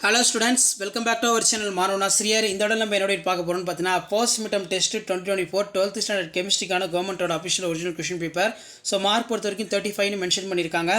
Hello students, welcome back to our channel மாணவன் ஆசிரியர். இந்த இடத்துல நம்ம என்னோட பார்க்க போறோம்னு பார்த்தீங்கன்னா first midterm test 2024 12th standard கெமிஸ்ட்ரிக்கான கவர்மெண்டோட official original question paper. So mark பொறுத்த வரைக்கும் 35 னு மென்ஷன் பண்ணியிருக்காங்க.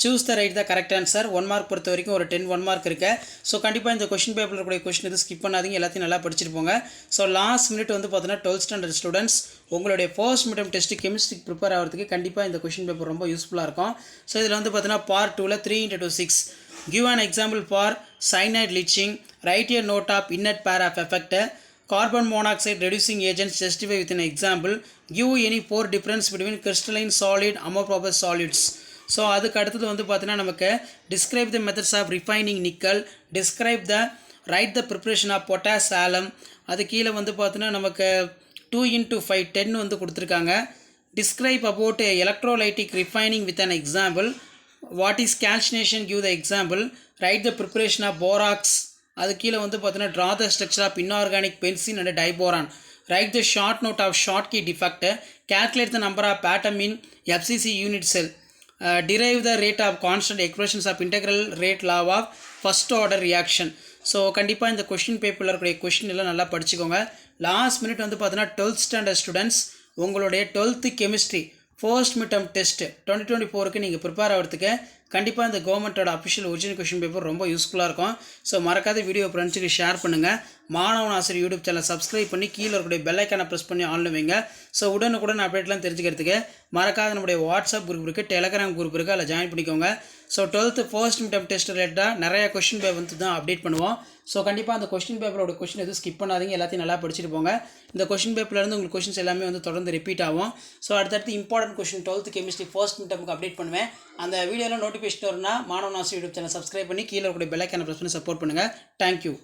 Choose the right the correct answer. 1 mark பொறுத்த வரைக்கும் ஒரு 10 1 மார்க் இருக்கு. ஸோ கண்டிப்பாக இந்த क्वेश्चन பேப்பரில் இருக்கக்கூடிய கொஸ்டின் எதுவும் ஸ்கிப் பண்ணாதீங்க, எல்லாத்தையும் நல்லா படிச்சுட்டு போங்க. ஸோ லாஸ்ட் மினிட் வந்து பார்த்தீங்கன்னா 12th ஸ்டாண்டர்ட் ஸ்டூடெண்ட்ஸ் உங்களுடைய ஃபர்ஸ்ட் மிட்டம் டெஸ்ட் கெமிஸ்ட்ரிக்கு ப்ரிப்பேர் ஆகிறதுக்கு கண்டிப்பாக இந்த क्वेश्चन பேப்பர் ரொம்ப யூஸ்ஃபுல்லாக இருக்கும். ஸோ இதில் வந்து பார்த்தீங்கன்னா part 2ல 3x2 6 give an example for cyanide leaching, write a note of inert pair of effect, carbon monoxide reducing agents, justify with an example, give any four difference between crystalline solid amorphous solids. So அதுக்கு அடுத்தது வந்து பார்த்தீங்கன்னா நமக்கு describe the methods of refining nickel, describe the write the preparation of potash alum. அது கீழே வந்து பார்த்தீங்கன்னா நமக்கு 2x5 10 வந்து கொடுத்துருக்காங்க. describe about electrolytic refining with an example. What is calcination? Give the example. Write the preparation of borax. அது கீழே வந்து பார்த்தீங்கன்னா draw the structure of inorganic benzene and diboron. Write the short note of Schottky defect. Calculate the number of atom in FCC unit cell. Derive the rate of constant expressions of integral rate law of first order reaction. So கண்டிப்பாக இந்த question பேப்பரில் இருக்கக்கூடிய question எல்லாம் நல்லா படிச்சுக்கோங்க. Last minute வந்து பார்த்தீங்கன்னா 12th standard students உங்களுடைய 12th chemistry first midterm test 2024க்கு நீங்கள் ப்ரிப்பேர் ஆகிறதுக்கு கண்டிப்பாக இந்த கவர்மெண்ட்டோட அஃபிஷியல் ஒரிஜினல் கொஷின் பேப்பர் ரொம்ப யூஸ்ஃபுல்லாக இருக்கும். ஸோ மறக்காத வீடியோ ஃப்ரெண்ட்ஸுக்கு ஷேர் பண்ணுங்கள். மாணவன் ஆசிரியர் யூடியூப் சேனல் சப்ஸ்கிரைப் பண்ணி கீழே இருக்கக்கூடிய பெல் ஐக்கானை ப்ரெஸ் பண்ணி ஆன்ல வைங்க. ஸோ உடனுக்குடன் அப்டேட்லாம் தெரிஞ்சுக்கிறதுக்கு மறக்காத நம்முடைய வாட்ஸ்அப் குரூப் இருக்குது, டெலகிராம் குரூப் இருக்குது, அதில் ஜாயின் பண்ணிக்கோங்க. So 12th first midterm test ரிலேட்டடாக நிறைய கொஷின் பேப்பர் வந்து தான் அப்டேட் பண்ணுவோம். ஸோ கண்டிப்பாக அந்த கொஷின் பேப்பரோட கொஷின் எதுவும் ஸ்கிப் பண்ணாதீங்க, எல்லாத்தையும் நல்லா படிச்சுட்டு போங்க. இந்த கொஷின் பேப்பர்லேருந்து உங்களுக்கு கொஷின்ஸ் எல்லாமே வந்து தொடர்ந்து ரிப்பீட் ஆகும். ஸோ அடுத்தடுத்து important question 12th chemistry first மிட்டமுக்கு அப்டேட் பண்ணுவேன். அந்த வீடியோவில் நோட்டிஃபிகேஷன் வரும்னா மாணவன் ஆசிரியர் யூடியூப் சேனல் சப்ஸ்கிரைப் பண்ணி கீழே இருக்கக்கூடிய பெல் ஐக்கானை ப்ரெஸ் பண்ணி சப்போர்ட் பண்ணுங்கள். தேங்க்யூ.